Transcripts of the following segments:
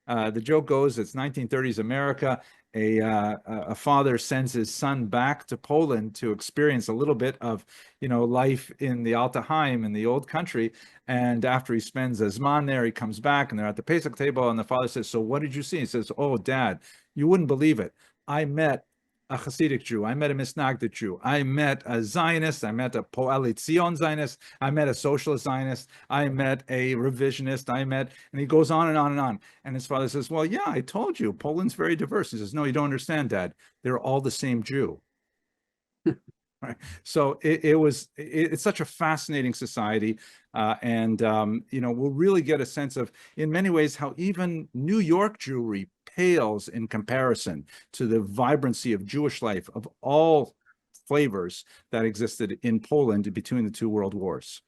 The joke goes, it's 1930s America. A father sends his son back to Poland to experience a little bit of, life in the Altaheim in the old country. And after he spends a Zman there, he comes back and they're at the Pesach table. And the father says, "So what did you see?" He says, "Oh, Dad, you wouldn't believe it. I met a Hasidic Jew. I met a Misnagdic Jew. I met a Zionist. I met a Po'alit Zion Zionist. I met a socialist Zionist. I met a revisionist. And he goes on and on and on. And his father says, "Well, yeah, I told you, Poland's very diverse." He says, "No, you don't understand, Dad. They're all the same Jew." Right. So it's such a fascinating society. We'll really get a sense of, in many ways, how even New York Jewry pales in comparison to the vibrancy of Jewish life of all flavors that existed in Poland between the two world wars.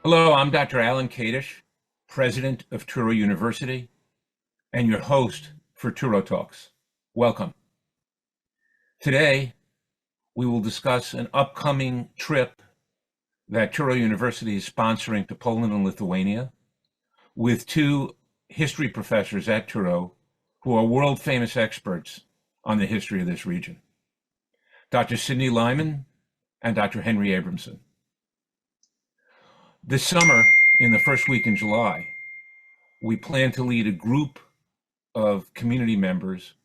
Hello, I'm Dr. Alan Kadish, president of Touro University, and your host for Touro Talks. Welcome. Today, we will discuss an upcoming trip that Touro University is sponsoring to Poland and Lithuania with two history professors at Touro who are world-famous experts on the history of this region, Dr. Sidney Lyman and Dr. Henry Abramson. This summer, in the first week in July, we plan to lead a group of community members,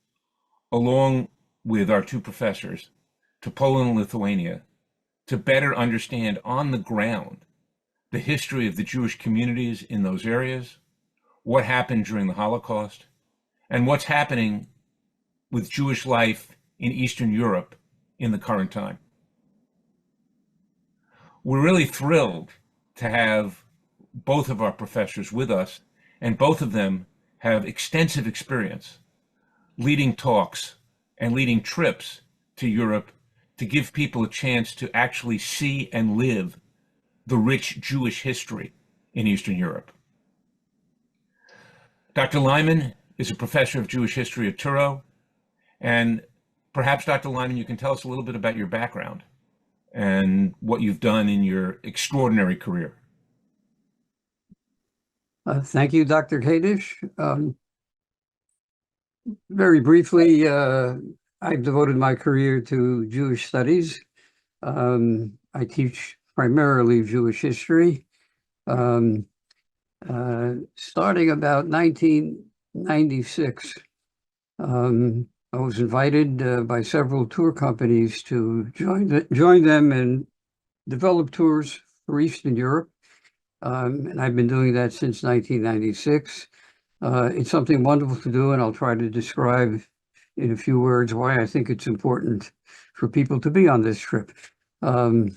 along with our two professors, to Poland and Lithuania to better understand on the ground the history of the Jewish communities in those areas, what happened during the Holocaust, and what's happening with Jewish life in Eastern Europe in the current time. We're really thrilled to have both of our professors with us, and both of them have extensive experience leading talks and leading trips to Europe to give people a chance to actually see and live the rich Jewish history in Eastern Europe. Dr. Lyman is a professor of Jewish history at Touro, and perhaps, Dr. Lyman, you can tell us a little bit about your background and what you've done in your extraordinary career. Thank you, Dr. Kadish. Very briefly, I've devoted my career to Jewish studies. I teach primarily Jewish history. Starting about 1996, I was invited by several tour companies to join them and develop tours for Eastern Europe. And I've been doing that since 1996. It's something wonderful to do, and I'll try to describe in a few words why I think it's important for people to be on this trip. So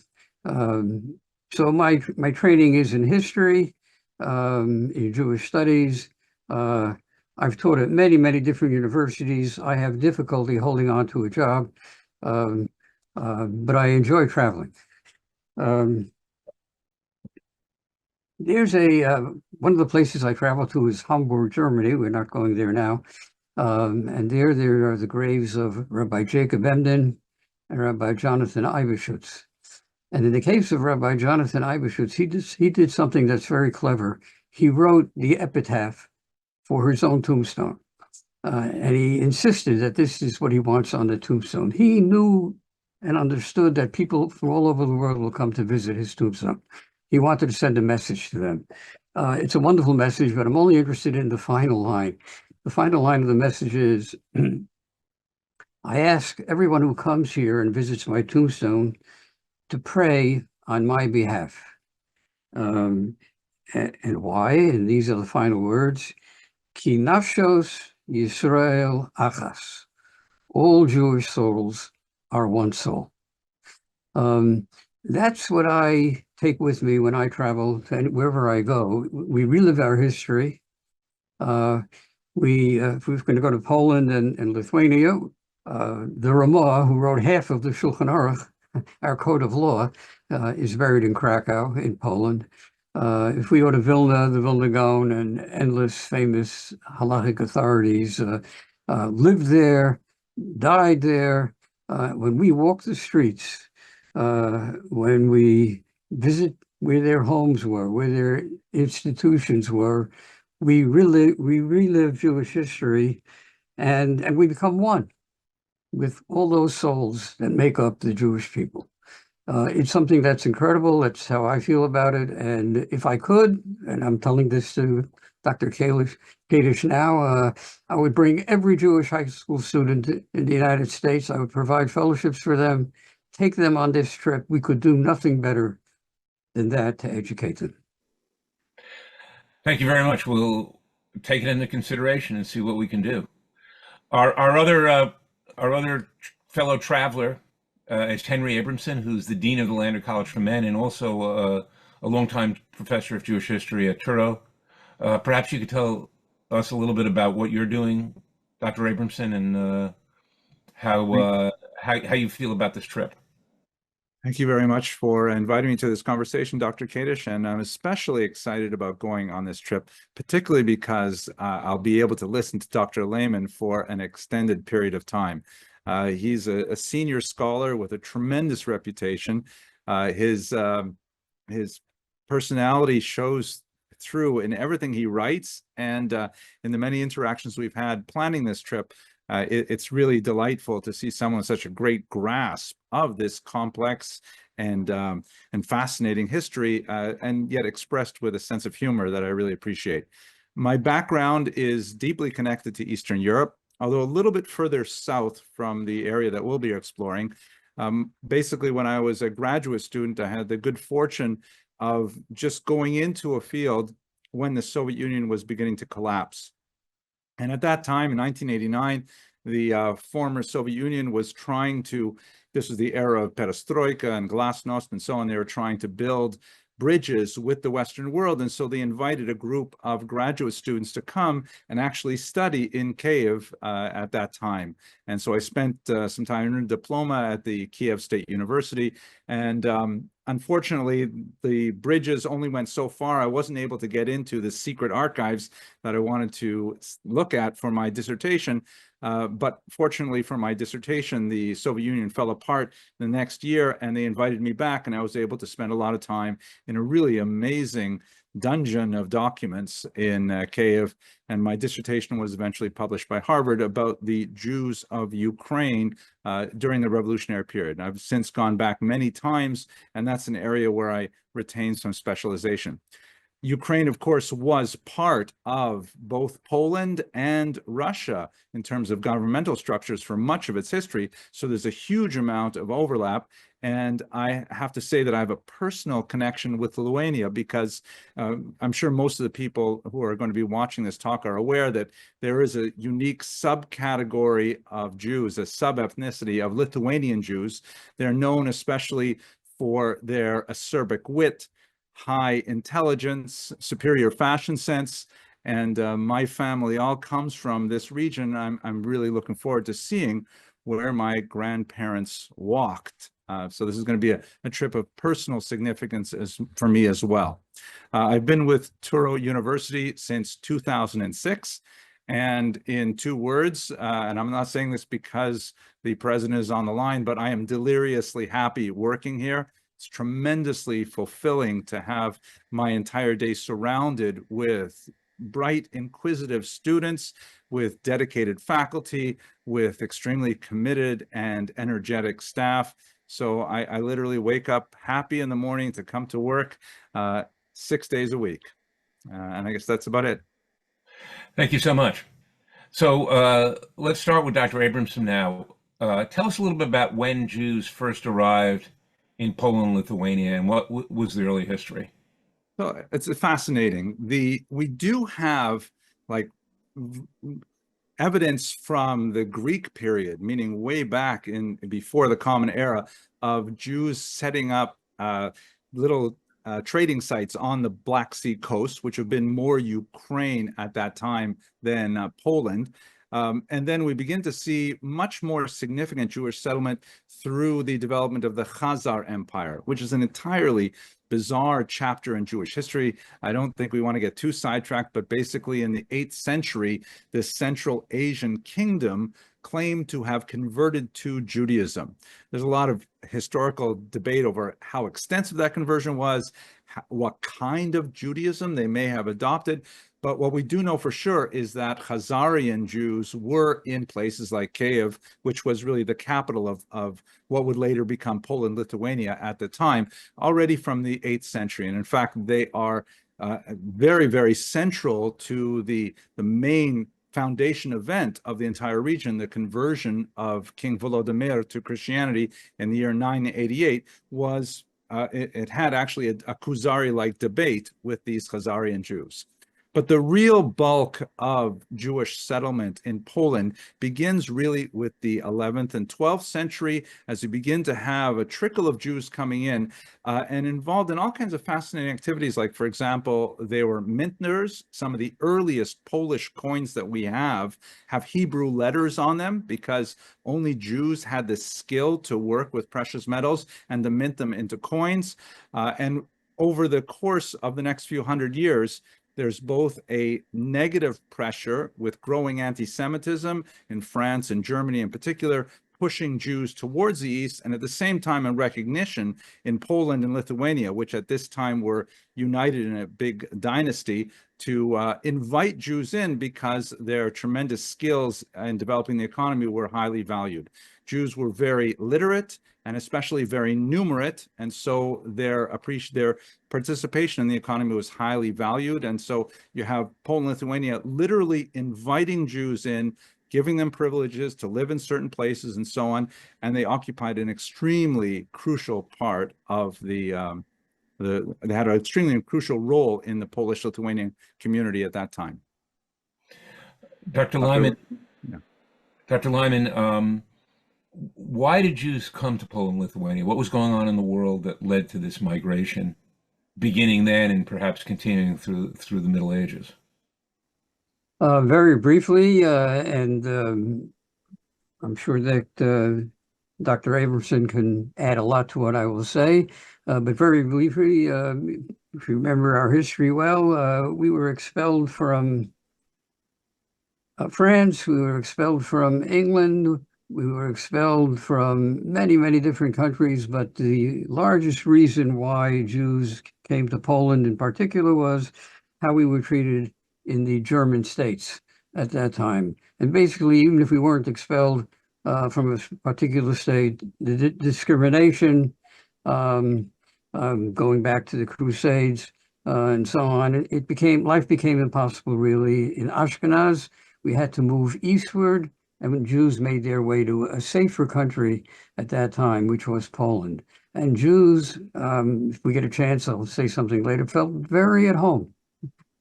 my training is in history, in Jewish studies. I've taught at many, many different universities. I have difficulty holding on to a job, but I enjoy traveling. There's one of the places I travel to is Hamburg, Germany. We're not going there now. And there are the graves of Rabbi Jacob Emden and Rabbi Jonathan Eibeshutz. And in the case of Rabbi Jonathan Eibeshutz, he did something that's very clever. He wrote the epitaph for his own tombstone. And he insisted that this is what he wants on the tombstone. He knew and understood that people from all over the world will come to visit his tombstone. He wanted to send a message to them. It's a wonderful message, but I'm only interested in the final line. The final line of the message is, I ask everyone who comes here and visits my tombstone to pray on my behalf. And why? And these are the final words. Ki nafshos Yisrael achas. All Jewish souls are one soul. That's what I take with me when I travel and wherever I go. We relive our history. If we're going to go to Poland and Lithuania, the Ramah, who wrote half of the Shulchan Aruch, our code of law, is buried in Krakow in Poland. If we go to Vilna, the Vilna Gaon and endless famous halachic authorities lived there, died there. When we walk the streets, when we visit where their homes were, where their institutions were, we relive Jewish history, and we become one with all those souls that make up the Jewish people. It's something that's incredible. That's how I feel about it. And if I could, and I'm telling this to Dr. Kadish now, I would bring every Jewish high school student in the United States. I would provide fellowships for them, take them on this trip. We could do nothing better than that to educate them. Thank you very much. We'll take it into consideration and see what we can do. Our other fellow traveler is Henry Abramson, who's the Dean of the Lander College for Men and also a longtime professor of Jewish history at Touro. Perhaps you could tell us a little bit about what you're doing, Dr. Abramson, and how you feel about this trip. Thank you very much for inviting me to this conversation, Dr. Kadish, and I'm especially excited about going on this trip, particularly because I'll be able to listen to Dr. Lehman for an extended period of time. He's a senior scholar with a tremendous reputation. His personality shows through in everything he writes, and in the many interactions we've had planning this trip. It's really delightful to see someone with such a great grasp of this complex and fascinating history, and yet expressed with a sense of humor that I really appreciate. My background is deeply connected to Eastern Europe, although a little bit further south from the area that we'll be exploring. Basically, when I was a graduate student, I had the good fortune of just going into a field when the Soviet Union was beginning to collapse. And at that time, in 1989, the former Soviet Union was trying to, this was the era of perestroika and glasnost and so on, they were trying to build bridges with the Western world. And so they invited a group of graduate students to come and actually study in Kiev at that time. And so I spent some time in a diploma at the Kiev State University. And unfortunately, the bridges only went so far. I wasn't able to get into the secret archives that I wanted to look at for my dissertation. But fortunately for my dissertation, the Soviet Union fell apart the next year, and they invited me back, and I was able to spend a lot of time in a really amazing dungeon of documents in Kiev. And my dissertation was eventually published by Harvard about the Jews of Ukraine during the revolutionary period. And I've since gone back many times, and that's an area where I retain some specialization. Ukraine, of course, was part of both Poland and Russia in terms of governmental structures for much of its history. So there's a huge amount of overlap. And I have to say that I have a personal connection with Lithuania because I'm sure most of the people who are going to be watching this talk are aware that there is a unique subcategory of Jews, a sub-ethnicity of Lithuanian Jews. They're known especially for their acerbic wit, high intelligence, superior fashion sense, and my family all comes from this region. I'm really looking forward to seeing where my grandparents walked. So this is going to be a trip of personal significance for me as well. I've been with Touro University since 2006. And in 2 words, and I'm not saying this because the president is on the line, but I am deliriously happy working here. It's tremendously fulfilling to have my entire day surrounded with bright, inquisitive students, with dedicated faculty, with extremely committed and energetic staff. So I literally wake up happy in the morning to come to work 6 days a week. And I guess that's about it. Thank you so much. So let's start with Dr. Abramson now. Tell us a little bit about when Jews first arrived in Poland, Lithuania, and what was the early history? So it's fascinating. We do have like evidence from the Greek period, meaning way back in before the Common Era, of Jews setting up little trading sites on the Black Sea coast, which have been more Ukraine at that time than Poland. And then we begin to see much more significant Jewish settlement through the development of the Khazar Empire, which is an entirely bizarre chapter in Jewish history. I don't think we want to get too sidetracked, but basically in the 8th century, this Central Asian kingdom claimed to have converted to Judaism. There's a lot of historical debate over how extensive that conversion was, what kind of Judaism they may have adopted. But what we do know for sure is that Khazarian Jews were in places like Kiev, which was really the capital of what would later become Poland, Lithuania at the time, already from the 8th century. And in fact, they are very, very central to the main foundation event of the entire region, the conversion of King Volodymyr to Christianity in the year 988 was, it had actually a Kuzari-like debate with these Khazarian Jews. But the real bulk of Jewish settlement in Poland begins really with the 11th and 12th century, as we begin to have a trickle of Jews coming in and involved in all kinds of fascinating activities. Like, for example, they were mintners. Some of the earliest Polish coins that we have Hebrew letters on them because only Jews had the skill to work with precious metals and to mint them into coins. And over the course of the next few hundred years, there's both a negative pressure with growing anti-Semitism in France and Germany in particular, pushing Jews towards the East, and at the same time a recognition in Poland and Lithuania, which at this time were united in a big dynasty, to invite Jews in because their tremendous skills in developing the economy were highly valued. Jews were very literate and especially very numerate, and so their participation in the economy was highly valued. And so you have Poland and Lithuania literally inviting Jews in, giving them privileges to live in certain places and so on, and they occupied an extremely crucial part of they had an extremely crucial role in the Polish-Lithuanian community at that time. Dr. Lyman, Dr. Lyman, why did Jews come to Poland, Lithuania? What was going on in the world that led to this migration, beginning then and perhaps continuing through the Middle Ages? Very briefly, and I'm sure that Dr. Abramson can add a lot to what I will say, but very briefly, if you remember our history well, we were expelled from France, we were expelled from England, we were expelled from many, many different countries, but the largest reason why Jews came to Poland in particular was how we were treated in the German states at that time. And basically, even if we weren't expelled from a particular state, the discrimination, going back to the Crusades and so on, life became impossible really. In Ashkenaz, we had to move eastward, and when Jews made their way to a safer country at that time, which was Poland. And Jews, if we get a chance, I'll say something later, felt very at home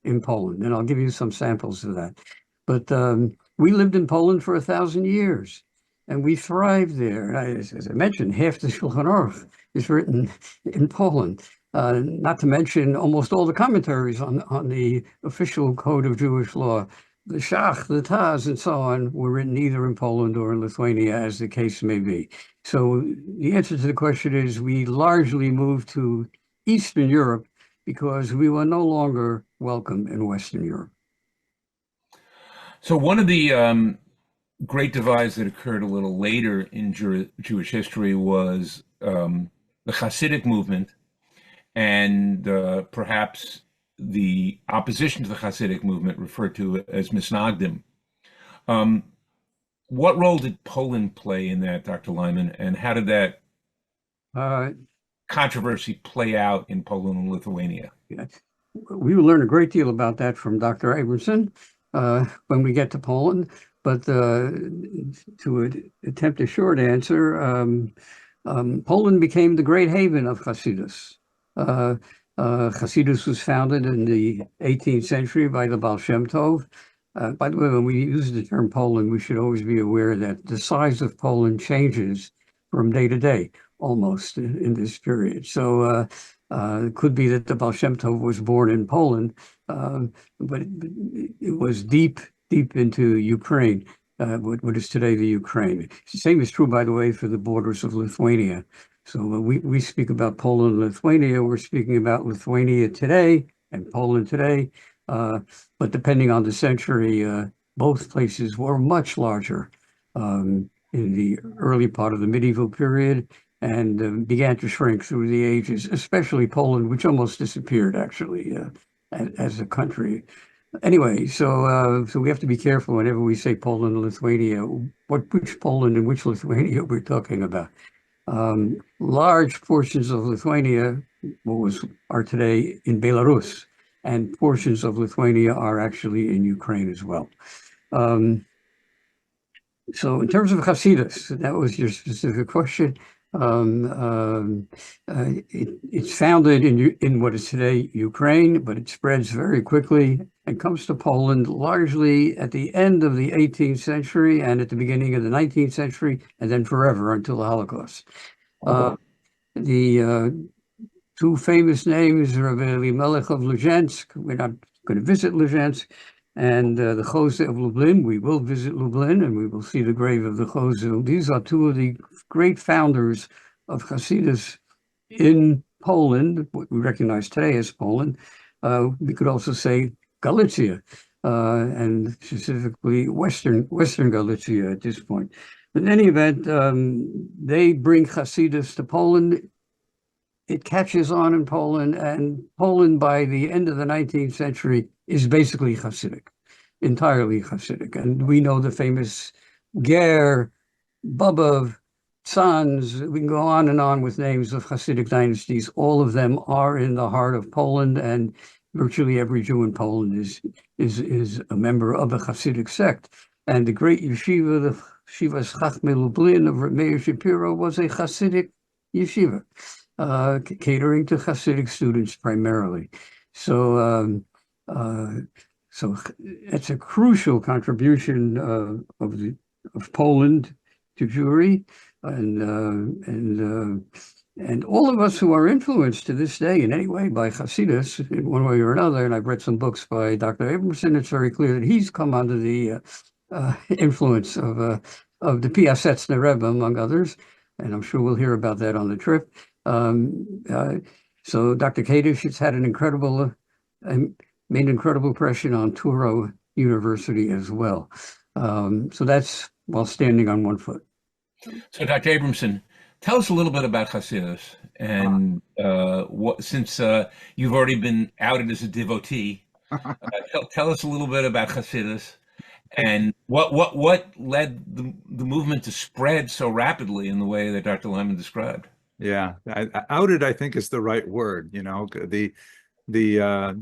in Poland, and I'll give you some samples of that. But we lived in Poland for 1,000 years, and we thrived there. As I mentioned, half the Shulchan Aruch is written in Poland. Not to mention almost all the commentaries on the official code of Jewish law. The Shach, the Taz, and so on were written either in Poland or in Lithuania, as the case may be. So the answer to the question is we largely moved to Eastern Europe because we were no longer welcome in Western Europe. So one of the great divides that occurred a little later in Jewish history was the Hasidic movement and perhaps the opposition to the Hasidic movement, referred to as Misnagdim. What role did Poland play in that, Dr. Lyman, and how did that controversy play out in Poland and Lithuania? Yeah. We will learn a great deal about that from Dr. Abramson when we get to Poland. But to attempt a short answer, Poland became the great haven of Hasidus. Hasidus was founded in the 18th century by the Baal Shem Tov. By the way, when we use the term Poland, we should always be aware that the size of Poland changes from day to day, almost in this period. So it could be that the Baal Shem Tov was born in Poland, but it was deep into Ukraine. what is today the Ukraine. The same is true, by the way, for the borders of Lithuania. So when we speak about Poland and Lithuania, we're speaking about Lithuania today and Poland today. But depending on the century, both places were much larger in the early part of the medieval period and began to shrink through the ages, especially Poland, which almost disappeared actually as a country. Anyway, so we have to be careful whenever we say Poland and Lithuania, which Poland and which Lithuania we're talking about. Large portions of Lithuania are today in Belarus, and portions of Lithuania are actually in Ukraine as well. So in terms of Hasidus, that was your specific question. It's founded in what is today Ukraine, but it spreads very quickly and comes to Poland largely at the end of the 18th century and at the beginning of the 19th century, and then forever until the Holocaust. The two famous names are Elimelech of Luzhensk. We're not going to visit Luzhensk. And the Chozeh of Lublin. We will visit Lublin and we will see the grave of the Chozeh. These are two of the great founders of Hasidus in Poland, what we recognize today as Poland. We could also say Galicia, and specifically Western Galicia at this point. In any event, they bring Hasidus to Poland. It catches on in Poland, and Poland by the end of the 19th century is basically Hasidic, entirely Hasidic. And we know the famous Ger, Bobov, Sanz, we can go on and on with names of Hasidic dynasties. All of them are in the heart of Poland, and virtually every Jew in Poland is a member of a Hasidic sect. And the great yeshiva, the Yeshivas Chachmei Lublin of Reb Meir Shapiro, was a Hasidic yeshiva. Catering to Hasidic students primarily. So it's a crucial contribution of Poland to Jewry, and all of us who are influenced to this day in any way by Hasidus in one way or another. And I've read some books by Dr. Abramson. It's very clear that he's come under the influence of the Piasetzner Rebbe, among others. And I'm sure we'll hear about that on the trip. So Dr. Kadish has had an incredible, made an incredible impression on Touro University as well. So that's while standing on one foot. So Dr. Abramson, tell us a little bit about Hasidus, and since you've already been outed as a devotee, tell us a little bit about Hasidus and what led the movement to spread so rapidly in the way that Dr. Lyman described. Yeah, outed, I think, is the right word. You know, the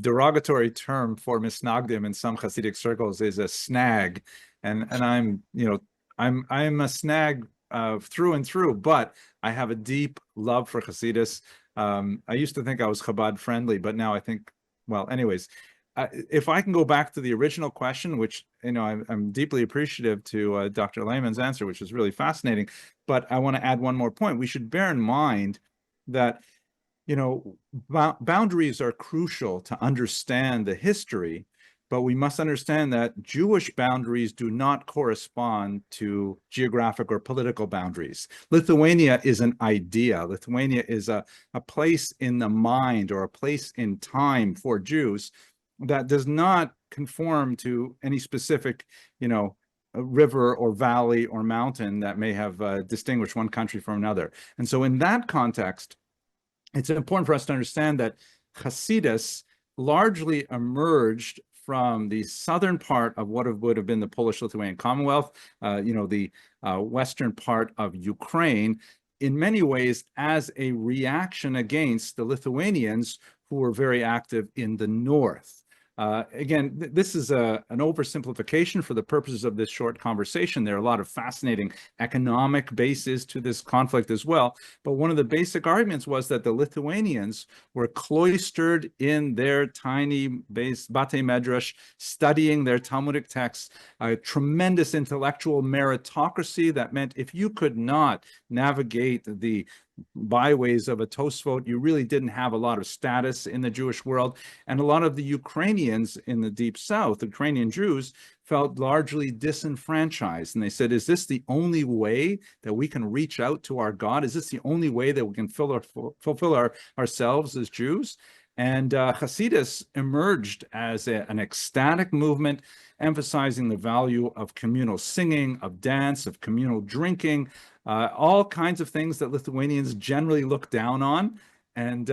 derogatory term for misnagdim in some Hasidic circles is a snag, and I'm a snag through and through, but I have a deep love for Hasidus. I used to think I was Chabad friendly, but now I think, well, anyways, if I can go back to the original question, which, you know, I'm deeply appreciative to Dr. Lehman's answer, which is really fascinating, but I want to add one more point. We should bear in mind that, you know, boundaries are crucial to understand the history, but we must understand that Jewish boundaries do not correspond to geographic or political boundaries. Lithuania is an idea. Lithuania is a place in the mind or a place in time for Jews that does not conform to any specific, you know, a river or valley or mountain that may have distinguished one country from another. And so in that context, it's important for us to understand that Hasidus largely emerged from the southern part of what would have been the Polish-Lithuanian Commonwealth, you know, the western part of Ukraine, in many ways as a reaction against the Lithuanians who were very active in the north. Again, this is an oversimplification for the purposes of this short conversation. There are a lot of fascinating economic bases to this conflict as well. But one of the basic arguments was that the Lithuanians were cloistered in their tiny base Batei Medrash, studying their Talmudic texts, a tremendous intellectual meritocracy that meant if you could not navigate the byways of a Tosfot. You really didn't have a lot of status in the Jewish world. And a lot of the Ukrainians in the Deep South, Ukrainian Jews, felt largely disenfranchised. And they said, is this the only way that we can reach out to our God? Is this the only way that we can fulfill ourselves as Jews? And Hasidus emerged as an ecstatic movement, emphasizing the value of communal singing, of dance, of communal drinking, all kinds of things that Lithuanians generally look down on. And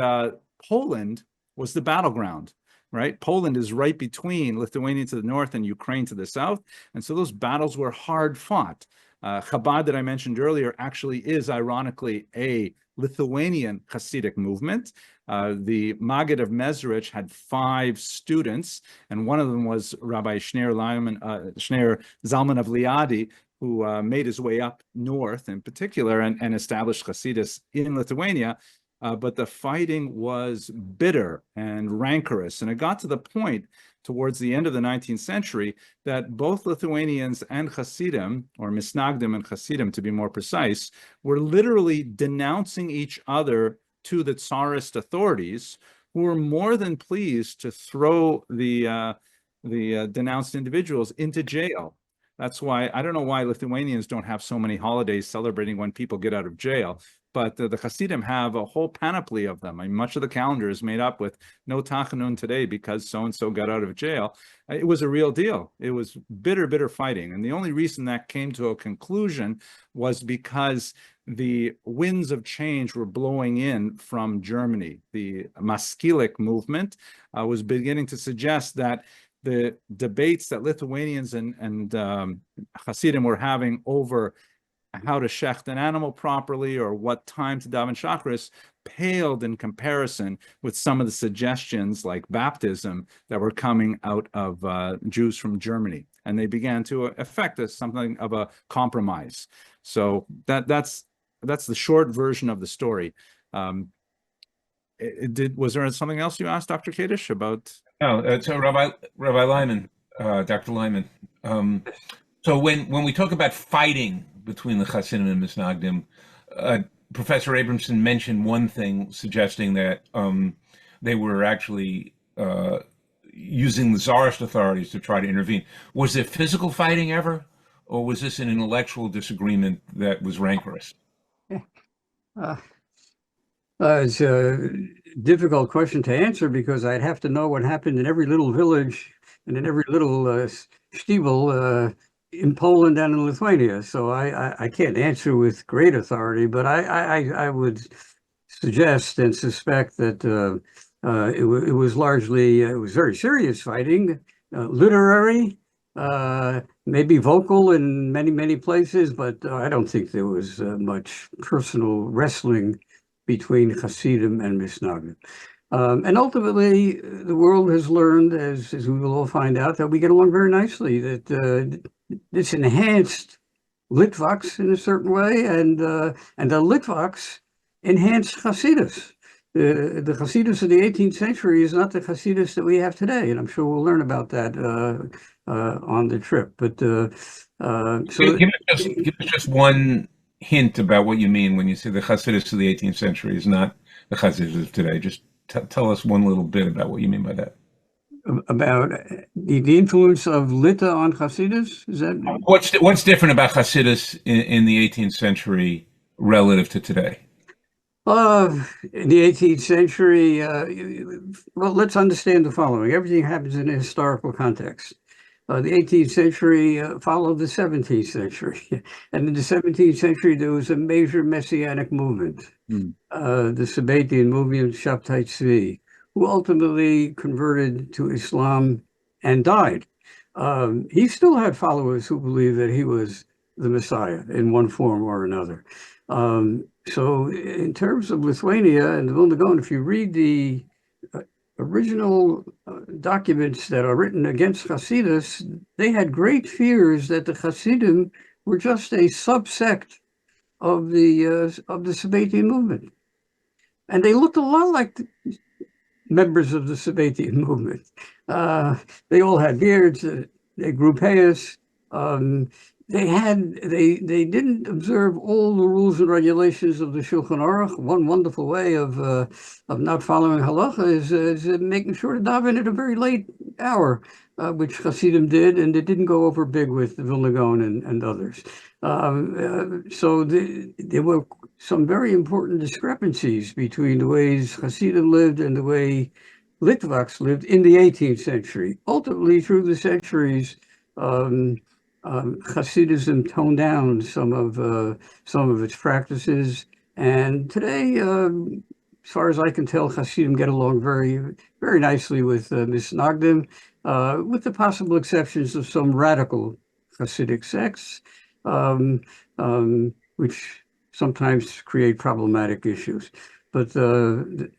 Poland was the battleground, right? Poland is right between Lithuania to the north and Ukraine to the south. And so those battles were hard fought. Chabad, that I mentioned earlier, actually is ironically a Lithuanian Hasidic movement. The Maggid of Mezrich had 5 students, and one of them was Rabbi Shneur Zalman of Liadi, who made his way up north in particular and established Hasidus in Lithuania. But the fighting was bitter and rancorous, and it got to the point towards the end of the 19th century that both Lithuanians and Hasidim, or Misnagdim and Hasidim to be more precise, were literally denouncing each other to the Tsarist authorities, who were more than pleased to throw the denounced individuals into jail. That's why, I don't know why Lithuanians don't have so many holidays celebrating when people get out of jail, but the Hasidim have a whole panoply of them. I mean, much of the calendar is made up with no Tachanun today because so-and-so got out of jail. It was a real deal. It was bitter, bitter fighting. And the only reason that came to a conclusion was because the winds of change were blowing in from Germany. The Maskilik movement was beginning to suggest that the debates that Lithuanians and Hasidim were having over how to shecht an animal properly or what time to daven Shachris paled in comparison with some of the suggestions like baptism that were coming out of Jews from Germany. And they began to effect something of a compromise. So that's the short version of the story. Was there something else you asked, Dr. Kadish, about? No, so Rabbi Lyman, Dr. Lyman. So when we talk about fighting between the Hasidim and Misnagdim, Professor Abramson mentioned one thing, suggesting that they were actually using the Tsarist authorities to try to intervene. Was there physical fighting ever, or was this an intellectual disagreement that was rancorous? It's a difficult question to answer because I'd have to know what happened in every little village and in every little stiebel in Poland and in Lithuania. So I can't answer with great authority, but I would suggest and suspect that it was largely, it was very serious fighting, literary, maybe vocal in many places, but I don't think there was much personal wrestling between Hasidim and Misnagdim. And ultimately, the world has learned, as we will all find out, that we get along very nicely, that this enhanced Litvaks in a certain way, and the Litvaks enhanced Hasidus. The Hasidus of the 18th century is not the Hasidus that we have today, and I'm sure we'll learn about that on the trip. But so give us just one hint about what you mean when you say the Hasidus of the 18th century is not the Hasidus of today. Just tell us one little bit about what you mean by that. About the influence of Lita on Hasidus? Is that what's different about Hasidus in the 18th century relative to today? In the 18th century, well, let's understand the following. Everything happens in a historical context. The 18th century followed the 17th century. And in the 17th century, there was a major messianic movement, the Sabbatian movement, Shabtai Tzvi, who ultimately converted to Islam and died. He still had followers who believed that he was the Messiah in one form or another. So in terms of Lithuania and the Vilna Gaon, if you read the original documents that are written against Hasidus, they had great fears that the Hasidim were just a subsect of the Sabbatian movement. And they looked a lot like members of the Sabbatian movement. They all had beards, they grew payas. they didn't observe all the rules and regulations of the Shulchan Aruch. One wonderful way of not following halacha is making sure to daven at a very late hour, which Hasidim did, and it didn't go over big with Vilna Gaon and others. So there were some very important discrepancies between the ways Hasidim lived and the way Litvaks lived in the 18th century. Ultimately, through the centuries, Hasidism toned down some of its practices, and today, as far as I can tell, Hasidim get along very nicely with Misnagdim, with the possible exceptions of some radical Hasidic sects, um, which sometimes create problematic issues. But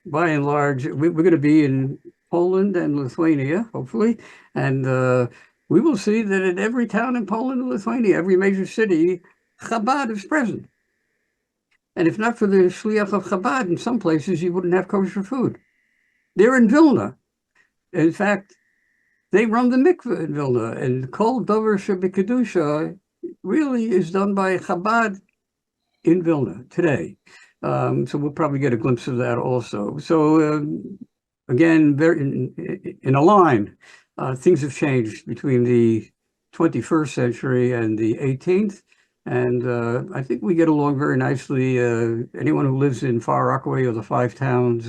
by and large, we're going to be in Poland and Lithuania, hopefully, and we will see that in every town in Poland and Lithuania, every major city, Chabad is present. And if not for the shliach of Chabad, in some places you wouldn't have kosher food. They're in Vilna. In fact, they run the mikveh in Vilna, and Kol Dover Shebekadusha really is done by Chabad in Vilna today. So we'll probably get a glimpse of that also. So again, very in a line, things have changed between the 21st century and the 18th. And I think we get along very nicely. Anyone who lives in Far Rockaway or the Five Towns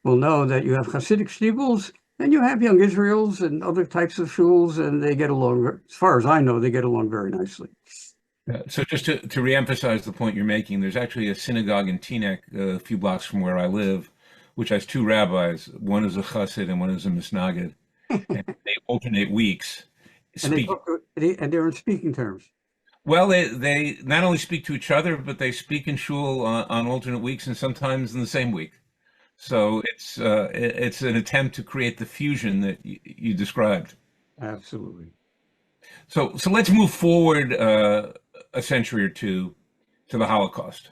will know that you have Hasidic shtibels and you have Young Israels and other types of shuls, and they get along, as far as I know, they get along very nicely. So just to reemphasize the point you're making, there's actually a synagogue in Teaneck, a few blocks from where I live, which has two rabbis. One is a chassid and one is a misnagid. And they alternate weeks. And they're in speaking terms. Well, they not only speak to each other, but they speak in shul on alternate weeks and sometimes in the same week. So it's an attempt to create the fusion that you described. Absolutely. So let's move forward a century or two to the Holocaust.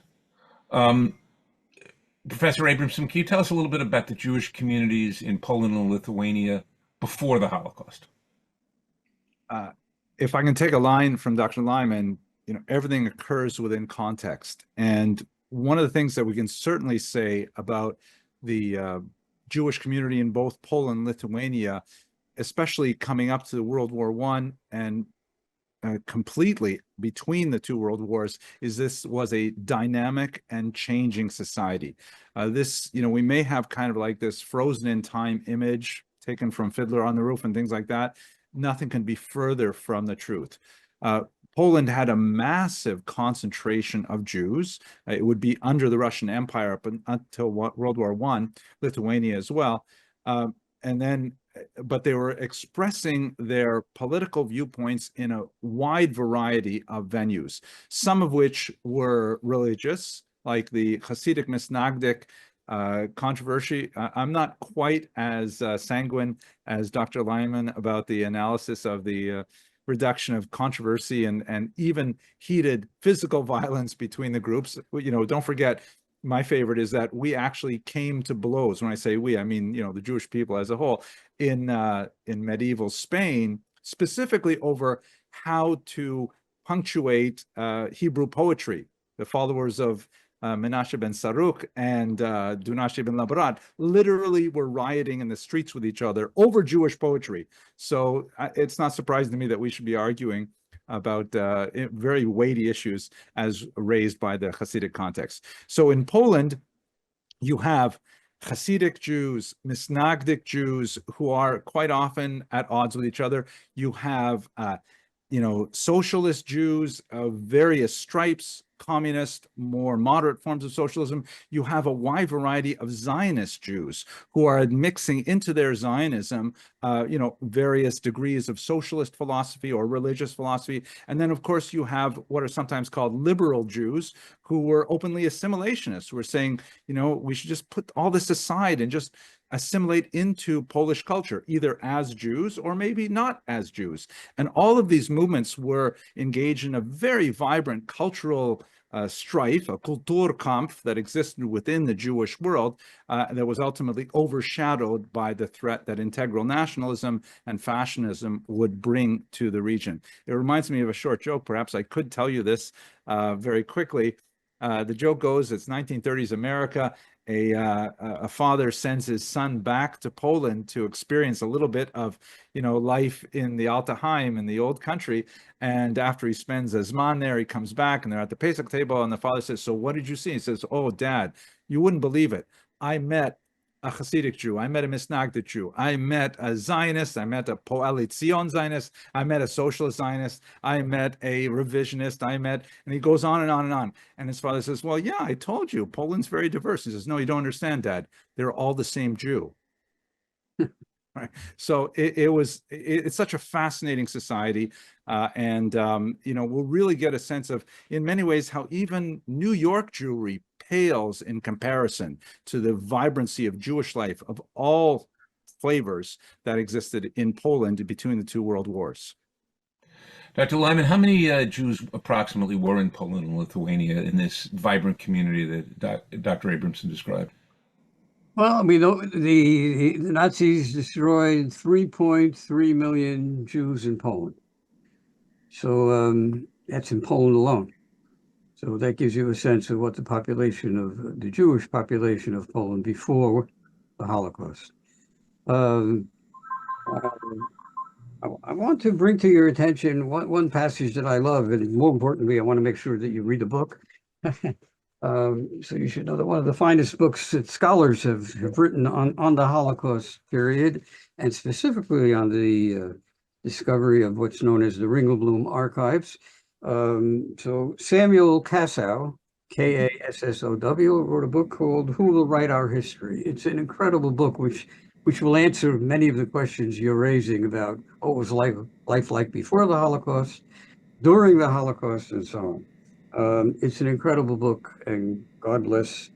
Professor Abramson, can you tell us a little bit about the Jewish communities in Poland and Lithuania before the Holocaust? If I can take a line from Dr. Lyman, everything occurs within context. And one of the things that we can certainly say about the Jewish community in both Poland and Lithuania, especially coming up to World War I and completely between the two world wars, is this was a dynamic and changing society. We may have kind of like this frozen in time image taken from Fiddler on the Roof and things like that. Nothing can be further from the truth. Poland had a massive concentration of Jews. It would be under the Russian Empire up until World War I, Lithuania as well. But they were expressing their political viewpoints in a wide variety of venues, some of which were religious, like the Hasidic Misnagdic controversy. I'm not quite as sanguine as Dr. Lyman about the analysis of the reduction of controversy and even heated physical violence between the groups. Don't forget, my favorite is that we actually came to blows. When I say we, I mean, the Jewish people as a whole in medieval Spain, specifically over how to punctuate Hebrew poetry. The followers of Menashe ben Saruk and Dunashe ben Labrat literally were rioting in the streets with each other over Jewish poetry. So it's not surprising to me that we should be arguing about very weighty issues as raised by the Hasidic context. So in Poland, you have Hasidic Jews, Misnagdic Jews, who are quite often at odds with each other. You have socialist Jews of various stripes, communist, more moderate forms of socialism. You have a wide variety of Zionist Jews who are mixing into their Zionism, various degrees of socialist philosophy or religious philosophy. And then, of course, you have what are sometimes called liberal Jews who were openly assimilationists, who were saying, we should just put all this aside and just assimilate into Polish culture, either as Jews or maybe not as Jews. And all of these movements were engaged in a very vibrant cultural strife, a Kulturkampf that existed within the Jewish world that was ultimately overshadowed by the threat that integral nationalism and fascism would bring to the region. It reminds me of a short joke. Perhaps I could tell you this very quickly. The joke goes, it's 1930s America. A father sends his son back to Poland to experience a little bit of, life in the Altaheim, in the old country. And after he spends a Zman there, he comes back and they're at the Pesach table and the father says, "So what did you see?" He says, "Oh, Dad, you wouldn't believe it. I met a Hasidic Jew. I met a Misnagdic Jew. I met a Zionist. I met a Po'alit Zion Zionist. I met a socialist Zionist. I met a revisionist. And he goes on and on and on. And his father says, "Well, yeah, I told you, Poland's very diverse." He says, "No, you don't understand, Dad. They're all the same Jew." Right. So it's such a fascinating society. We'll really get a sense of, in many ways, how even New York Jewry pales in comparison to the vibrancy of Jewish life of all flavors that existed in Poland between the two world wars. Dr. Lyman, how many Jews approximately were in Poland and Lithuania in this vibrant community that Dr. Abramson described? Well, we know the Nazis destroyed 3.3 million Jews in Poland. So that's in Poland alone. So that gives you a sense of what the population of the Jewish population of Poland before the Holocaust. I want to bring to your attention one passage that I love, and more importantly, I want to make sure that you read the book. So you should know that one of the finest books that scholars have written on the Holocaust period, and specifically on the discovery of what's known as the Ringelblum archives. So Samuel Kassow, Kassow, wrote a book called "Who Will Write Our History?" It's an incredible book which will answer many of the questions you're raising about what was life like before the Holocaust, during the Holocaust, and so on. It's an incredible book, and God bless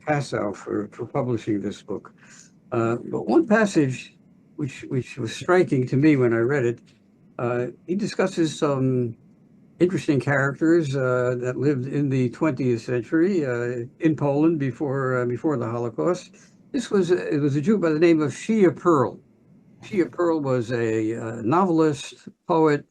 Kassow for publishing this book. But one passage which was striking to me when I read it, he discusses some interesting characters that lived in the 20th century in Poland before the Holocaust. It was a Jew by the name of Shia Pearl. Shia Pearl was a novelist, poet,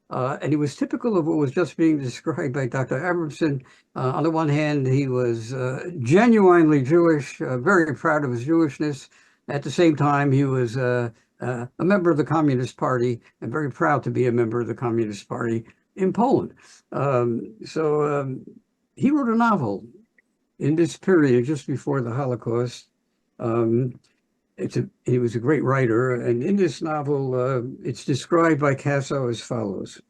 and he was typical of what was just being described by Dr. Abramson. On the one hand, he was genuinely Jewish, very proud of his Jewishness. At the same time, he was a member of the Communist Party and very proud to be a member of the Communist Party in Poland. He wrote a novel in this period, just before the Holocaust. He was a great writer, and in this novel, it's described by Kassow as follows.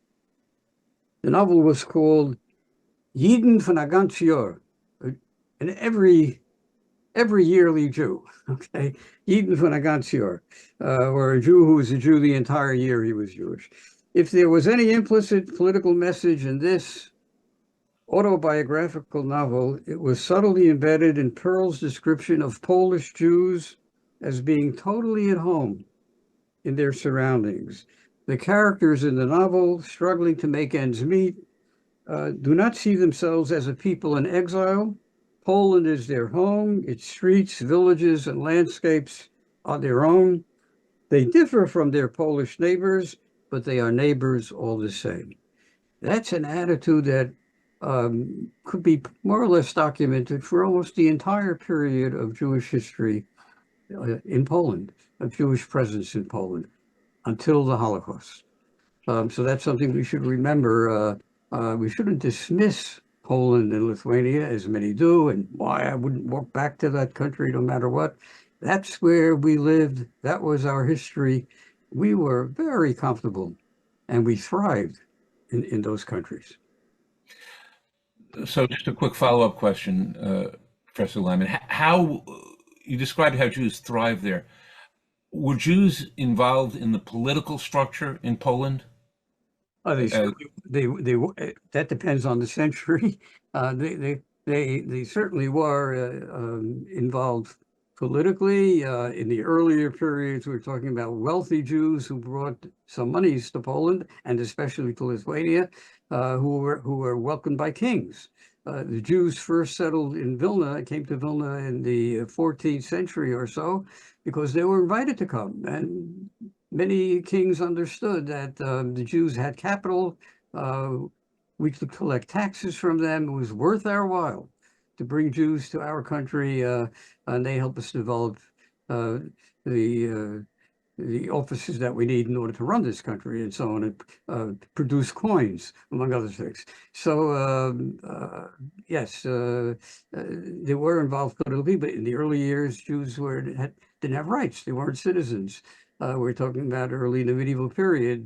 The novel was called Jeden von a ganz Jahr, and every yearly Jew, okay? Jeden von a ganz Jahr, or a Jew who was a Jew the entire year he was Jewish. If there was any implicit political message in this autobiographical novel, it was subtly embedded in Pearl's description of Polish Jews as being totally at home in their surroundings. The characters in the novel, struggling to make ends meet, do not see themselves as a people in exile. Poland is their home. Its streets, villages, and landscapes are their own. They differ from their Polish neighbors, but they are neighbors all the same. That's an attitude that could be more or less documented for almost the entire period of Jewish history in Poland, of Jewish presence in Poland, until the Holocaust. So that's something we should remember. We shouldn't dismiss Poland and Lithuania, as many do, and why I wouldn't walk back to that country no matter what. That's where we lived. That was our history. We were very comfortable, and we thrived in those countries. So just a quick follow-up question, Professor Lyman. How you described how Jews thrive there. Were Jews involved in the political structure in Poland? That depends on the century. They certainly were involved politically. In the earlier periods, we're talking about wealthy Jews who brought some monies to Poland and especially to Lithuania, who were welcomed by kings. The Jews first settled in Vilna, came to Vilna in the 14th century or so, because they were invited to come. And many kings understood that the Jews had capital. We could collect taxes from them. It was worth our while to bring Jews to our country, and they help us develop uh, the the offices that we need in order to run this country and so on, and produce coins, among other things. So yes, they were involved politically, but in the early years, Jews didn't have rights. They weren't citizens. We're talking about early in the medieval period.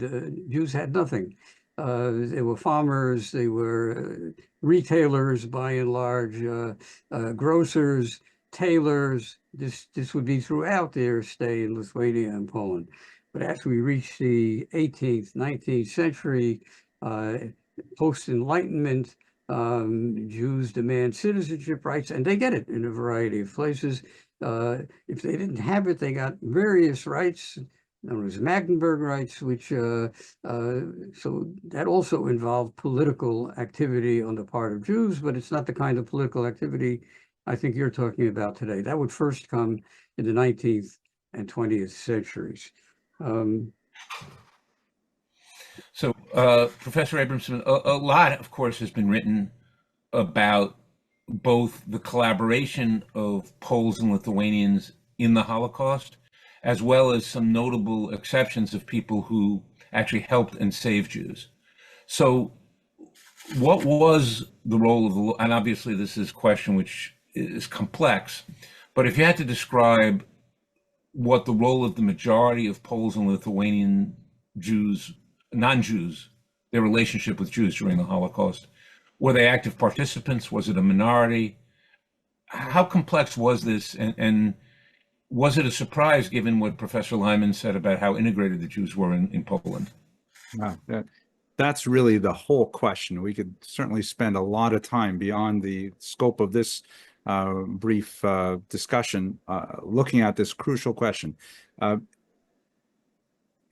Jews had nothing. They were farmers. They were retailers, by and large, grocers, tailors. This would be throughout their stay in Lithuania and Poland. But as we reach the 18th, 19th century, post-Enlightenment, Jews demand citizenship rights, and they get it in a variety of places. If they didn't have it, they got various rights, known as Magdeburg rights, which so that also involved political activity on the part of Jews, but it's not the kind of political activity I think you're talking about today. That would first come in the 19th and 20th centuries. So, Professor Abramson, a lot, of course, has been written about both the collaboration of Poles and Lithuanians in the Holocaust, as well as some notable exceptions of people who actually helped and saved Jews. So, what was the role of the, and obviously this is a question which is complex, but if you had to describe what the role of the majority of Poles and Lithuanian Jews, non-Jews, their relationship with Jews during the Holocaust, were they active participants? Was it a minority? How complex was this? And was it a surprise given what Professor Lyman said about how integrated the Jews were in Poland? Wow, that's really the whole question. We could certainly spend a lot of time beyond the scope of this brief discussion looking at this crucial question.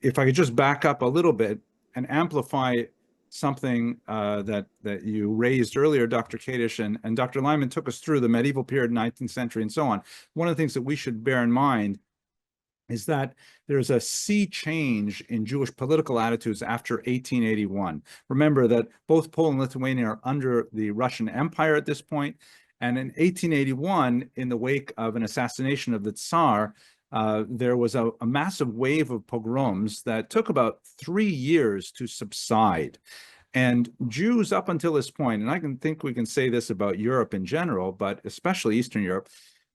If I could just back up a little bit and amplify something that you raised earlier, Dr. Kadish, and Dr. Lyman took us through the medieval period, 19th century, and so on. One of the things that we should bear in mind is that there's a sea change in Jewish political attitudes after 1881. Remember that both Poland and Lithuania are under the Russian Empire at this point. And in 1881, in the wake of an assassination of the Tsar, there was a massive wave of pogroms that took about 3 years to subside. And Jews up until this point, and I think we can say this about Europe in general, but especially Eastern Europe,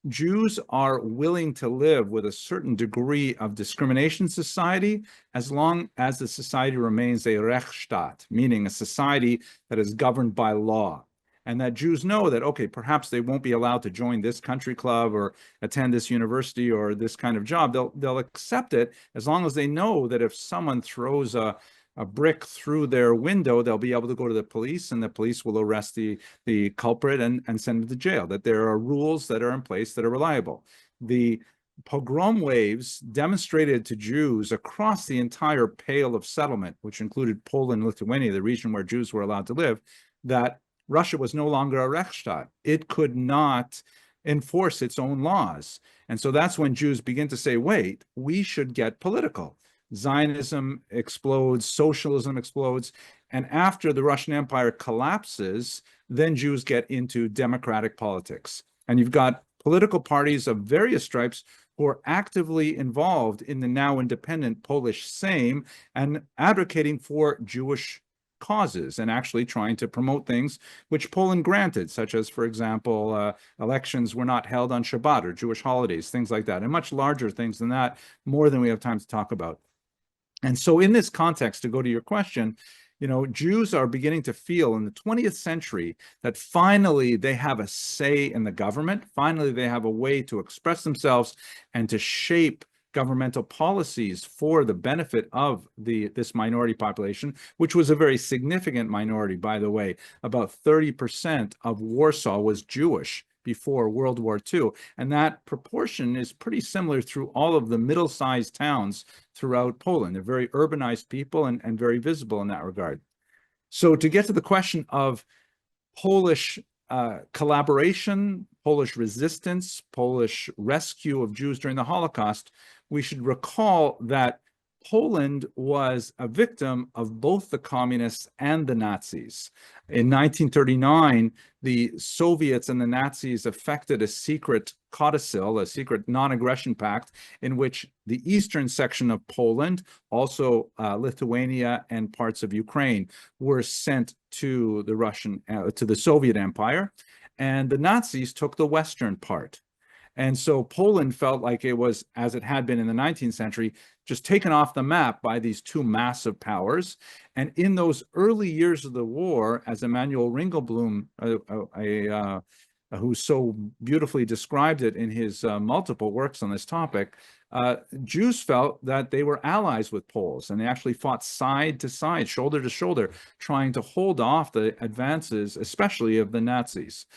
Jews are willing to live with a certain degree of discrimination society as long as the society remains a Rechtsstaat, meaning a society that is governed by law. And that Jews know that, okay, perhaps they won't be allowed to join this country club or attend this university or this kind of job. They'll accept it as long as they know that if someone throws a brick through their window, they'll be able to go to the police, and the police will arrest the culprit and send him to jail, that there are rules that are in place that are reliable. The pogrom waves demonstrated to Jews across the entire Pale of settlement, which included Poland and Lithuania, the region where Jews were allowed to live, that Russia was no longer a Rechtsstaat. It could not enforce its own laws. And so that's when Jews begin to say, wait, we should get political. Zionism explodes, socialism explodes, and after the Russian Empire collapses, then Jews get into democratic politics. And you've got political parties of various stripes who are actively involved in the now independent Polish Sejm and advocating for Jewish causes and actually trying to promote things which Poland granted, such as, for example, elections were not held on Shabbat or Jewish holidays, things like that, and much larger things than that, more than we have time to talk about. And so in this context, to go to your question, you know, Jews are beginning to feel in the 20th century that finally they have a say in the government. Finally, they have a way to express themselves and to shape governmental policies for the benefit of this minority population, which was a very significant minority, by the way. About 30% of Warsaw was Jewish before World War II. And that proportion is pretty similar through all of the middle-sized towns throughout Poland. They're very urbanized people and very visible in that regard. So to get to the question of Polish collaboration, Polish resistance, Polish rescue of Jews during the Holocaust, we should recall that Poland was a victim of both the communists and the Nazis. In 1939, the Soviets and the Nazis effected a secret codicil, a secret non-aggression pact, in which the eastern section of Poland, also Lithuania and parts of Ukraine, were sent to the Soviet Empire, and the Nazis took the western part. And so Poland felt like it was, as it had been in the 19th century, just taken off the map by these two massive powers. And in those early years of the war, as Emanuel Ringelblum, who so beautifully described it in his multiple works on this topic, Jews felt that they were allies with Poles, and they actually fought side to side, shoulder to shoulder, trying to hold off the advances, especially of the Nazis.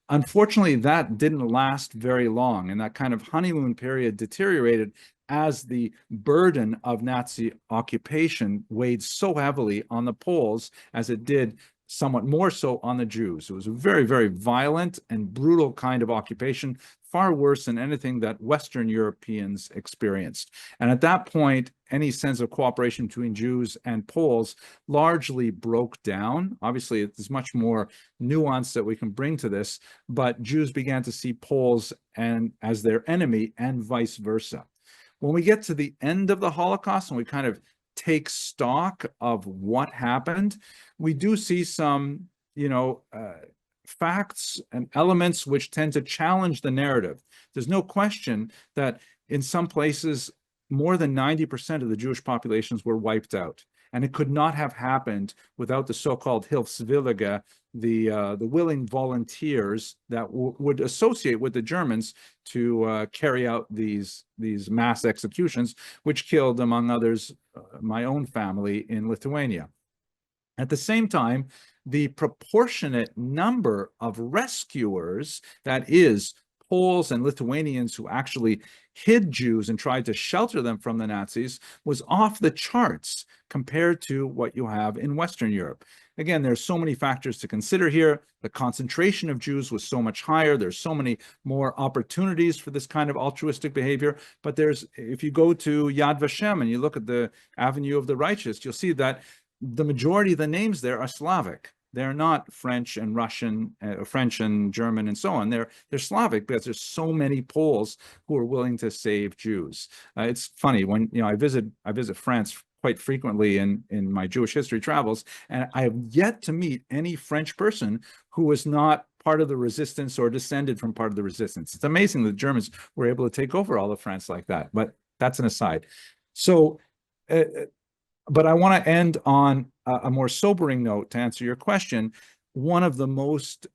Unfortunately, that didn't last very long, and that kind of honeymoon period deteriorated as the burden of Nazi occupation weighed so heavily on the Poles as it did somewhat more so on the Jews. It was a very, very violent and brutal kind of occupation, far worse than anything that Western Europeans experienced. And at that point, any sense of cooperation between Jews and Poles largely broke down. Obviously, there's much more nuance that we can bring to this, but Jews began to see Poles as their enemy and vice versa. When we get to the end of the Holocaust and we kind of take stock of what happened, we do see some, facts and elements which tend to challenge the narrative. There's no question that in some places, more than 90% of the Jewish populations were wiped out. And it could not have happened without the so-called Hilfswillige, the willing volunteers that would associate with the Germans to carry out these mass executions, which killed, among others, my own family in Lithuania. At the same time, the proportionate number of rescuers, that is, Poles and Lithuanians who actually hid Jews and tried to shelter them from the Nazis, was off the charts compared to what you have in Western Europe. Again, there's so many factors to consider here. The concentration of Jews was so much higher. There's so many more opportunities for this kind of altruistic behavior. But if you go to Yad Vashem and you look at the Avenue of the Righteous, you'll see that the majority of the names there are Slavic. They're not French and Russian, French and German and so on. They're Slavic because there's so many Poles who are willing to save Jews. It's funny when I visit France quite frequently in my Jewish history travels, and I have yet to meet any French person who was not part of the resistance or descended from part of the resistance. It's amazing that the Germans were able to take over all of France like that, but that's an aside. So, but I want to end on a more sobering note to answer your question. One of the most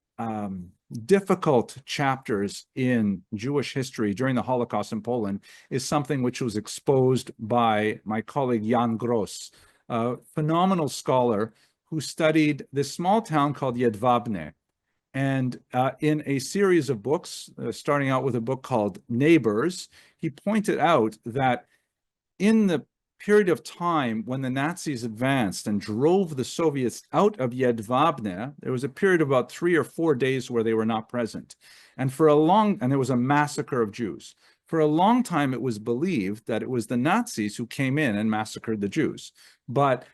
difficult chapters in Jewish history during the Holocaust in Poland is something which was exposed by my colleague Jan Gross, a phenomenal scholar who studied this small town called Jedwabne. And in a series of books, starting out with a book called Neighbors, he pointed out that in the period of time when the Nazis advanced and drove the Soviets out of Jedwabne, there was a period of about 3 or 4 days where they were not present. And there was a massacre of Jews. For a long time, it was believed that it was the Nazis who came in and massacred the Jews. But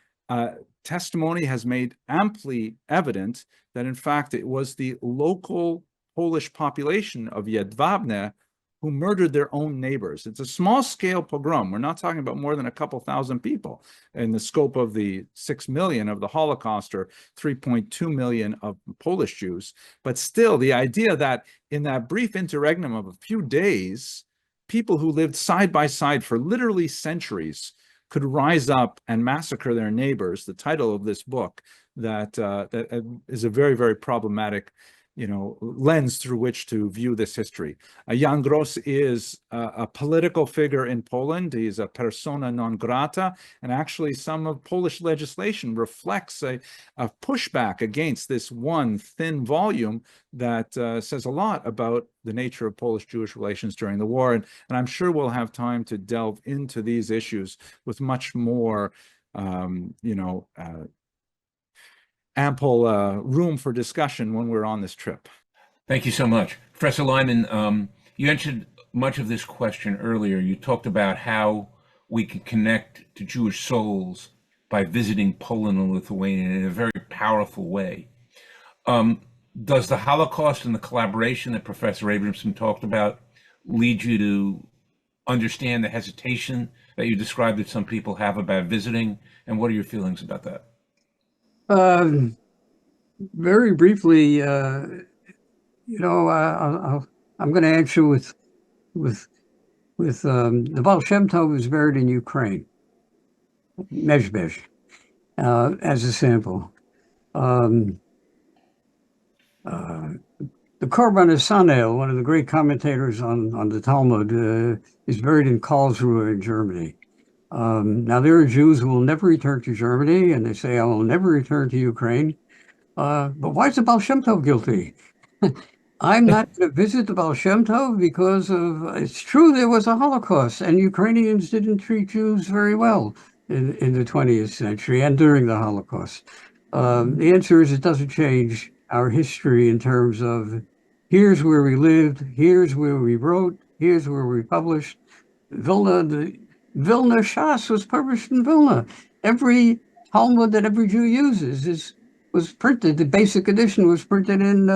testimony has made amply evident that, in fact, it was the local Polish population of Jedwabne who murdered their own neighbors. It's a small-scale pogrom. We're not talking about more than a couple thousand people in the scope of the 6 million of the Holocaust or 3.2 million of Polish Jews. But still, the idea that in that brief interregnum of a few days, people who lived side by side for literally centuries could rise up and massacre their neighbors, the title of this book, that is a very, very problematic lens through which to view this history. Jan Gross is a political figure in Poland. He's a persona non grata, and actually some of Polish legislation reflects a pushback against this one thin volume that says a lot about the nature of Polish-Jewish relations during the war. And I'm sure we'll have time to delve into these issues with much more, ample room for discussion when we're on this trip. Thank you so much. Professor Lyman, you answered much of this question earlier. You talked about how we can connect to Jewish souls by visiting Poland and Lithuania in a very powerful way. Does the Holocaust and the collaboration that Professor Abramson talked about lead you to understand the hesitation that you described that some people have about visiting? And what are your feelings about that? Very briefly, I'm going to answer with the Baal Shem Tov is buried in Ukraine, Mezhbesh, as a sample. The Korban Sanel, one of the great commentators on the Talmud, is buried in Karlsruhe in Germany. Now, there are Jews who will never return to Germany, and they say, I will never return to Ukraine. But why is the Baal Shem Tov guilty? I'm not going to visit the Baal Shem Tov because it's true there was a Holocaust, and Ukrainians didn't treat Jews very well in the 20th century and during the Holocaust. The answer is it doesn't change our history in terms of here's where we lived, here's where we wrote, here's where we published. The Vilna Shas was published in Vilna. Every Talmud that every Jew uses was printed. The basic edition was printed in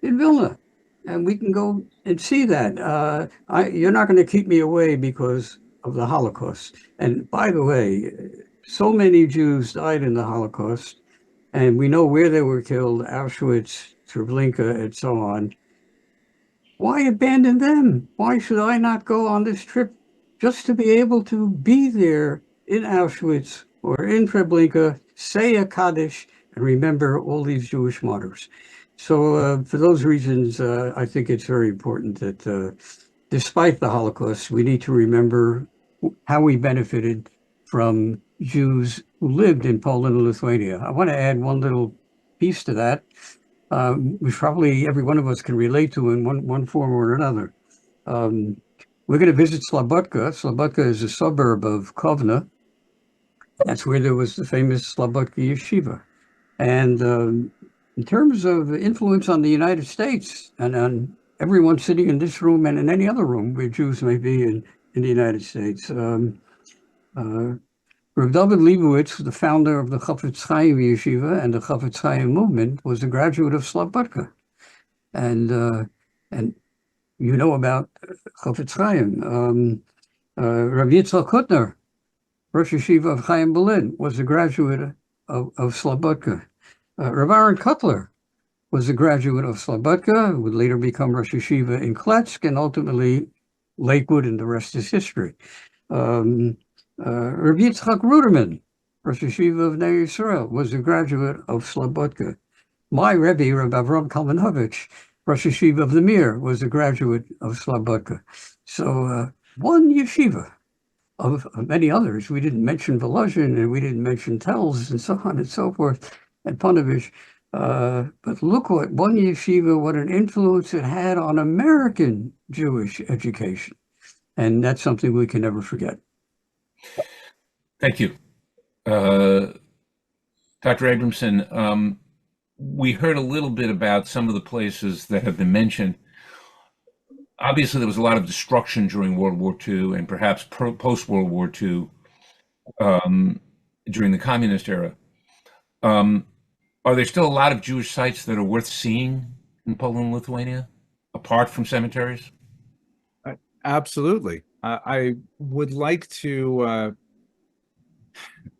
Vilna, and we can go and see that. You're not going to keep me away because of the Holocaust. And by the way, so many Jews died in the Holocaust, and we know where they were killed: Auschwitz, Treblinka, and so on. Why abandon them? Why should I not go on this trip just to be able to be there in Auschwitz or in Treblinka, say a Kaddish, and remember all these Jewish martyrs? So for those reasons, I think it's very important that despite the Holocaust, we need to remember how we benefited from Jews who lived in Poland and Lithuania. I want to add one little piece to that, which probably every one of us can relate to in one form or another. We're going to visit Slobodka. Slobodka is a suburb of Kovna. That's where there was the famous Slobodka Yeshiva. And in terms of influence on the United States and on everyone sitting in this room and in any other room where Jews may be in the United States, Rav David Leibowitz, the founder of the Chafetz Chaim Yeshiva and the Chafetz Chaim movement, was a graduate of Slobodka. And you know about Chafetz Chaim. Rav Yitzchak Hutner, Rosh Yeshiva of Chaim Berlin, was a graduate of Slobodka. Rav Aaron Kotler was a graduate of Slobodka, who would later become Rosh Yeshiva in Kletsk, and ultimately Lakewood, and the rest is history. Rav Yitzchak Ruderman, Rosh Yeshiva of Ner Yisrael, was a graduate of Slobodka. My Rebbe, Rav Avram Kalmanovich, Rosh Yeshiva of the Mir, was a graduate of Slobodka. So one yeshiva of many others. We didn't mention Volozhin, and we didn't mention Telz, and so on and so forth, and Panovich. But look what one yeshiva, what an influence it had on American Jewish education. And that's something we can never forget. Thank you. Dr. Abramson, we heard a little bit about some of the places that have been mentioned. Obviously, there was a lot of destruction during World War II and perhaps post-World War II during the communist era. Are there still a lot of Jewish sites that are worth seeing in Poland and Lithuania, apart from cemeteries? Absolutely. I would like to,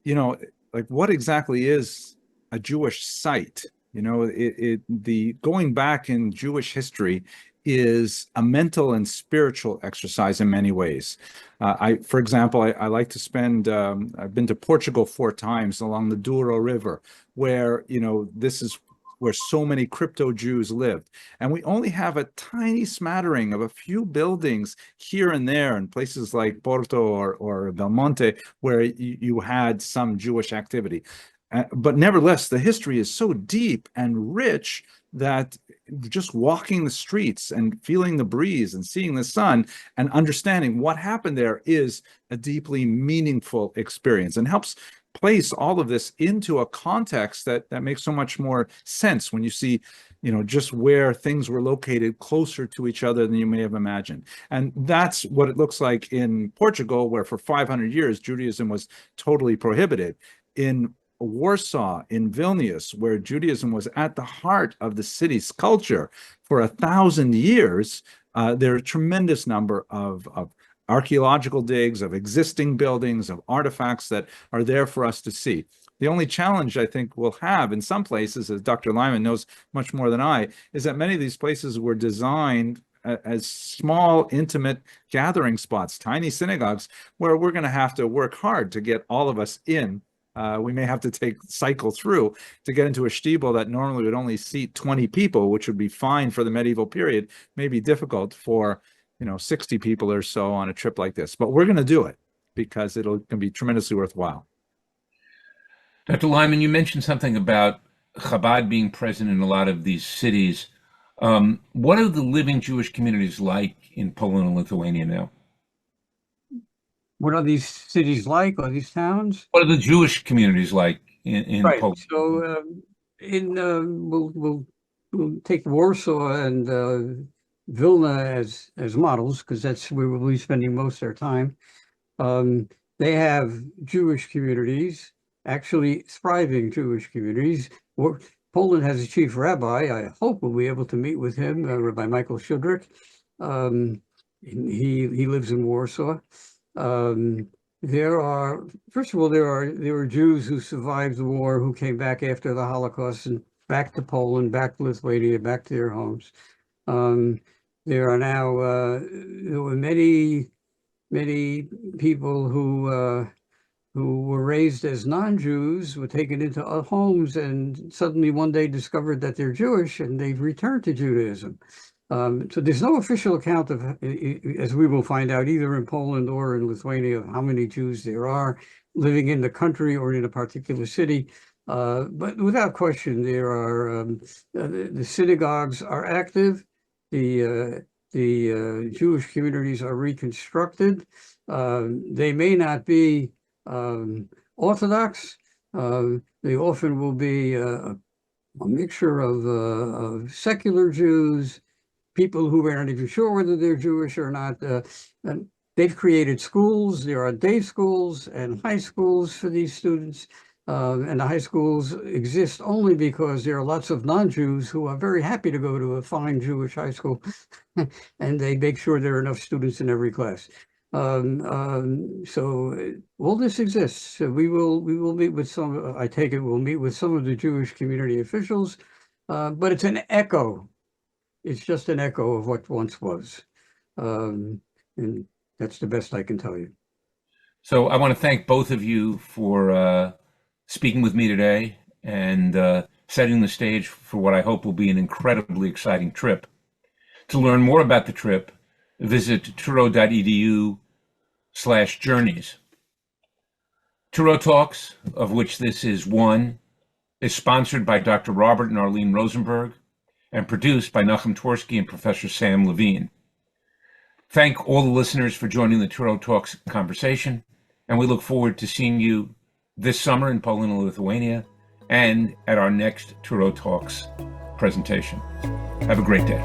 like, what exactly is a Jewish site? The going back in Jewish history is a mental and spiritual exercise in many ways. For example, I like to spend, I've been to Portugal 4 times along the Douro River, where, this is where so many crypto Jews lived. And we only have a tiny smattering of a few buildings here and there in places like Porto or Belmonte, where you had some Jewish activity. But nevertheless, the history is so deep and rich that just walking the streets and feeling the breeze and seeing the sun and understanding what happened there is a deeply meaningful experience, and helps place all of this into a context that makes so much more sense when you see, just where things were located closer to each other than you may have imagined. And that's what it looks like in Portugal, where for 500 years Judaism was totally prohibited. In Warsaw, in Vilnius, where Judaism was at the heart of the city's culture for 1,000 years, there are a tremendous number of archaeological digs, of existing buildings, of artifacts that are there for us to see. The only challenge I think we'll have in some places, as Dr. Lyman knows much more than I, is that many of these places were designed as small, intimate gathering spots, tiny synagogues, where we're going to have to work hard to get all of us in. We may have to cycle through to get into a shtibel that normally would only seat 20 people, which would be fine for the medieval period, may be difficult for 60 people or so on a trip like this. But we're going to do it because it can be tremendously worthwhile. Dr. Lyman, you mentioned something about Chabad being present in a lot of these cities. What are the living Jewish communities like in Poland and Lithuania now? What are these cities like, or these towns? What are the Jewish communities like in Right. Poland? So we'll take Warsaw and Vilna as models, because that's where we'll be spending most of our time. They have Jewish communities, actually thriving Jewish communities. Poland has a chief rabbi. I hope we'll be able to meet with him, Rabbi Michael Shudrick. He lives in Warsaw. There are Jews who survived the war, who came back after the Holocaust and back to Poland, back to Lithuania, back to their homes. There are now there were many people who were raised as non-Jews, were taken into homes, and suddenly one day discovered that they're Jewish, and they've returned to Judaism. So there's no official account of, as we will find out, either in Poland or in Lithuania, of how many Jews there are living in the country or in a particular city. But without question, there are the synagogues are active. The Jewish communities are reconstructed. They may not be Orthodox. They often will be a mixture of secular Jews, people who are not even sure whether they're Jewish or not. And they've created schools. There are day schools and high schools for these students. And the high schools exist only because there are lots of non-Jews who are very happy to go to a fine Jewish high school, and they make sure there are enough students in every class. So all this exists. We will meet with some, I take it we'll meet with some of the Jewish community officials, but it's an echo. It's just an echo of what once was. And that's the best I can tell you. So I want to thank both of you for speaking with me today and setting the stage for what I hope will be an incredibly exciting trip. To learn more about the trip, visit turo.edu/journeys. Turo Talks, of which this is one, is sponsored by Dr. Robert and Arlene Rosenberg and produced by Nachum Tversky and Professor Sam Levine. Thank all the listeners for joining the Turo Talks conversation, and we look forward to seeing you this summer in Poland and Lithuania and at our next Turo Talks presentation. Have a great day.